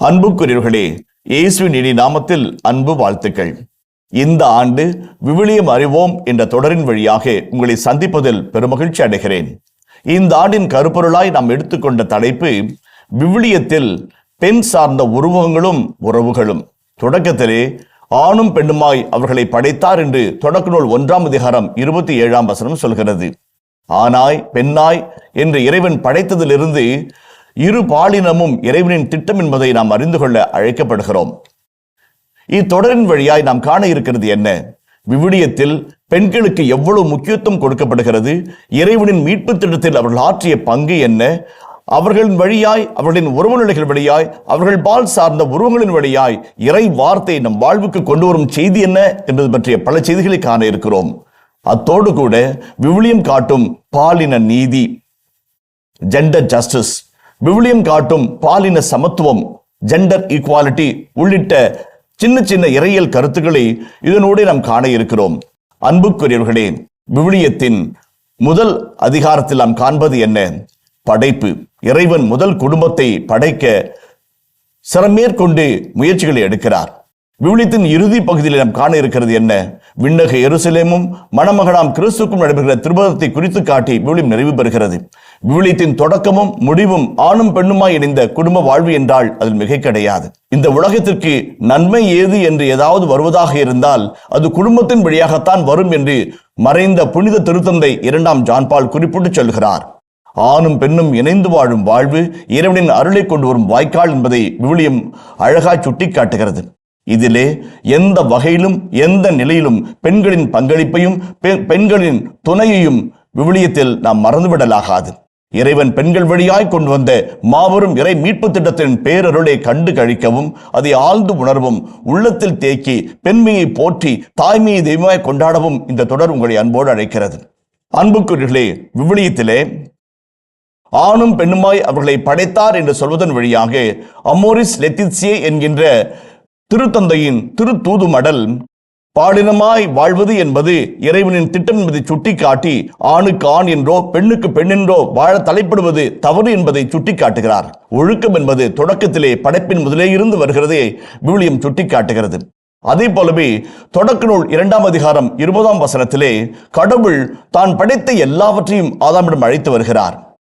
அன்புக்குரியவர்களே, இயேசுவின் இனி நாமத்தில் அன்பு வாழ்த்துக்கள். இந்த ஆண்டு விவிலியம் அறிவோம் என்ற தொடரின் வழியாக உங்களை சந்திப்பதில் பெருமகிழ்ச்சி அடைகிறேன். இந்த ஆண்டின் கருப்பொருளாய் நாம் எடுத்துக்கொண்ட தலைப்பு விவிலியத்தில் பெண் சார்ந்த உருவகங்களும் உறவுகளும். தொடக்கத்திலே ஆணும் பெண்ணுமாய் அவர்களை படைத்தார் என்று தொடக்க நூல் 1ஆம் அதிகாரம் 27ஆம் வசனம் சொல்கிறது. ஆனாய் பெண்ணாய் என்று இறைவன் படைத்ததிலிருந்து இரு பாலினமும் இறைவனின் திட்டம் என்பதை நாம் அறிந்து கொள்ள அழைக்கப்படுகிறோம். இத்தொடரின் வழியாய் நாம் காண இருக்கிறது என்ன? விவிலியத்தில் பெண்களுக்கு எவ்வளவு முக்கியத்துவம் கொடுக்கப்படுகிறது, இறைவனின் மீட்பு திட்டத்தில் அவர்கள் ஆற்றிய பங்கு என்ன, அவர்களின் வழியாய், அவர்களின் உறவு நிலைகள் வழியாய், அவர்கள் பால் சார்ந்த உருவங்களின் வழியாய் இறை வார்த்தை நம் வாழ்வுக்கு கொண்டு வரும் செய்தி என்ன என்பது பற்றிய பல செய்திகளை காண இருக்கிறோம். அத்தோடு கூட விவிலியம் காட்டும் பாலின நீதி, ஜெண்டர் ஜஸ்டிஸ், விவிலியம் காட்டும் பாலின சமத்துவம், ஜெண்டர் ஈக்குவாலிட்டி உள்ளிட்ட சின்ன சின்ன இறையியல் கருத்துக்களை இதனோடு நாம் காண இருக்கிறோம். அன்புக்குரியவர்களே, விவிலியத்தின் முதல் அதிகாரத்தில் நாம் காண்பது என்ன? படைப்பு. இறைவன் முதல் குடும்பத்தை படைக்க சிரமேற்கொண்டு முயற்சிகளை எடுக்கிறார். விவிலியத்தின் இறுதி பகுதியில் நாம் காண இருக்கிறது என்ன? விண்ணக எருசலேமும் மணமகனாம் கிறிஸ்துக்கும் நடைபெறுகிற திருமணத்தை குறித்து காட்டி விவிலியம் நிறைவு பெறுகிறது. விவிலியத்தின் தொடக்கமும் முடிவும் ஆணும் பெண்ணுமாய் இணைந்த குடும்ப வாழ்வு என்றால் அதில் மிகை கிடையாது. இந்த உலகத்திற்கு நன்மை ஏது என்று ஏதாவது வருவதாக இருந்தால் அது குடும்பத்தின் வழியாகத்தான் வரும் என்று மறைந்த புனித திருத்தந்தை 2ஆம் ஜான் பால் குறிப்பிட்டு சொல்கிறார். ஆணும் பெண்ணும் இணைந்து வாழும் வாழ்வு இறைவனின் அருளை கொண்டு வரும் வாய்க்கால் என்பதை விவிலியம் அழகாய் சுட்டி காட்டுகிறது. இதிலே எந்த வகையிலும் எந்த நிலையிலும் பெண்களின் பங்களிப்பையும் பெண்களின் துணையையும் விவிலியத்தில் நாம் மறந்துவிடலாகாது. இறைவன் பெண்கள் வழியாய் கொண்டு வந்த மாபெரும் இறை மீட்பு திட்டத்தின் பேரருளை கண்டு கழிக்கவும், அதை ஆழ்ந்து உணர்வும், உள்ளத்தில் தேக்கி பெண்மையை போற்றி தாய்மையை தெய்வமாய் கொண்டாடவும் இந்த தொடர் உங்களை அன்போடு அழைக்கிறது. அன்புக்குரியவர்களே, விவிலியத்திலே ஆணும் பெண்ணுமாய் அவர்களை படைத்தார் என்று சொல்வதன் வழியாக அமோரிஸ் லெத்தித்சியே என்கின்ற திருத்தந்தையின் திருத்தூது மடல் பாலினமாய் வாழ்வது என்பது இறைவனின் திட்டம் என்பதை சுட்டிக்காட்டி ஆணுக்கு ஆண் என்றோ பெண்ணுக்கு பெண் என்றோ வாழ தலைப்படுவது தவறு என்பதை சுட்டிக்காட்டுகிறார். ஒழுக்கம் என்பது தொடக்கத்திலே படைப்பின் முதலே இருந்து வருகிறதே விவிலியம் சுட்டிக்காட்டுகிறது. அதே போலவே தொடக்க நூல் 2ஆம் அதிகாரம் 20ஆம் வசனத்திலே கடவுள் தான் படைத்த எல்லாவற்றையும் ஆதாமிடம் அழைத்து வருகிறார்.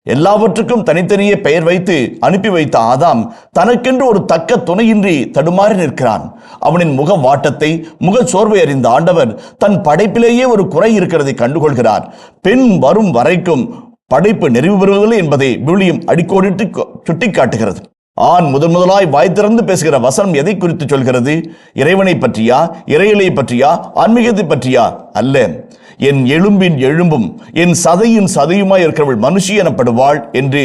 எல்லாவற்றுக்கும் தனித்தனியே பெயர் வைத்து அனுப்பி வைத்த ஆதாம் தனக்கென்று ஒரு தக்க துணையின்றி தடுமாறி நிற்கிறான். அவனின் முக வாட்டத்தை, முக சோர்வை அறிந்த ஆண்டவர் தன் படைப்பிலேயே ஒரு குறை இருக்கிறதை கண்டுகொள்கிறார். பெண் வரும் வரைக்கும் படைப்பு நிறைவு பெறுவதில்லை என்பதை விவிலியம் அடிக்கோடிட்டு சுட்டிக்காட்டுகிறது. ஆண் முதலாய் வாய் திறந்து பேசுகிற வசனம் எதை குறித்து சொல்கிறது? இறைவனை பற்றியா, இறையிலை பற்றியா, ஆன்மீகத்தை பற்றியா? அல்ல. என் எலும்பின் எலும்பும் என் சதையின் சதையுமாய் இருக்கிறவள் மனுஷி எனப்படுவாள் என்று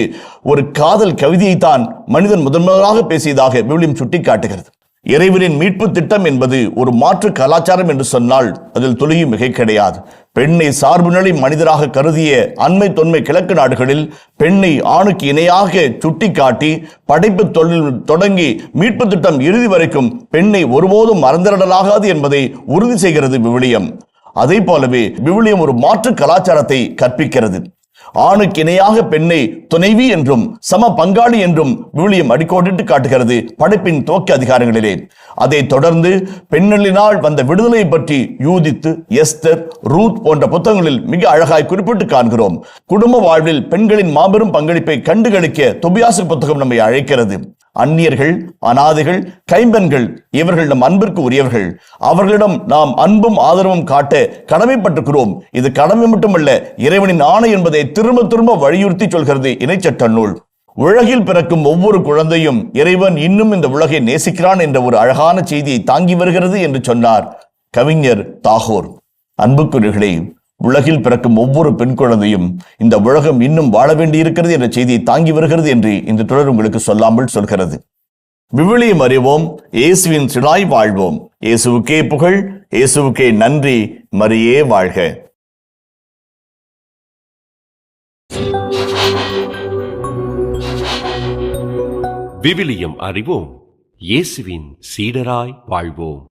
ஒரு காதல் கவிதையைத்தான் மனிதன் முதலாக பேசியதாக விவிலியம் சுட்டிக்காட்டுகிறது. இறைவனின் மீட்பு திட்டம் என்பது ஒரு மாற்று கலாச்சாரம் என்று சொன்னால் அதில் துளியும் மிகை கிடையாது. பெண்ணை சார்பு நிலை மனிதராக கருதிய அண்மை தொன்மை கிழக்கு நாடுகளில் பெண்ணை ஆணுக்கு இணையாக சுட்டிக்காட்டி படைப்பு தொழில் தொடங்கி மீட்பு திட்டம் இறுதி வரைக்கும் பெண்ணை ஒருபோதும் மறந்திடலாகாது என்பதை உறுதி செய்கிறது விவிலியம். அதே போலவே விவிலியம் ஒரு மாற்று கலாச்சாரத்தை கற்பிக்கிறது. ஆணுக்கு இணையாக பெண்ணை துணைவி என்றும் சம பங்காளி என்றும் விவிலியம் அடிக்கோடிட்டு காட்டுகிறது படைப்பின் துவக்க அதிகாரங்களிலே. அதை தொடர்ந்து பெண்களினால் வந்த விடுதலை பற்றி யூதித்து, எஸ்தர், ரூத் போன்ற புத்தகங்களில் மிக அழகாய் குறிப்பிட்டு காண்கிறோம். குடும்ப வாழ்வில் பெண்களின் மாபெரும் பங்களிப்பை கண்டுகளிக்க தொபியாசு புத்தகம் நம்மை அழைக்கிறது. அந்நியர்கள், அனாதைகள், கைம்பெண்கள் இவர்கள் நம் அன்பிற்கு உரியவர்கள். அவர்களிடம் நாம் அன்பும் ஆதரவும் காட்ட கடமைப்பட்டிருக்கிறோம். இது கடமை மட்டுமல்ல, இறைவனின் ஆணை என்பதை திரும்ப திரும்ப வலியுறுத்தி சொல்கிறது இணைச்சட்ட நூல். உலகில் பிறக்கும் ஒவ்வொரு குழந்தையும் இறைவன் இன்னும் இந்த உலகை நேசிக்கிறான் என்ற ஒரு அழகான செய்தியை தாங்கி வருகிறது என்று சொன்னார் கவிஞர் தாகூர். அன்புக்குரியவர்களே, உலகில் பிறக்கும் ஒவ்வொரு பெண் குழந்தையும் இந்த உலகம் இன்னும் வாழ வேண்டி இருக்கிறது என்ற செய்தியை தாங்கி வருகிறது என்று இந்த தொடர் உங்களுக்கு சொல்லாமல் சொல்கிறது. விவிலியம் அறிவோம், இயேசுவின் சிலாய் வாழ்வோம். இயேசுவுக்கே புகழ், இயேசுவுக்கே நன்றி, மரியே வாழ்க. விவிலியம் அறிவோம், இயேசுவின் சீடராய் வாழ்வோம்.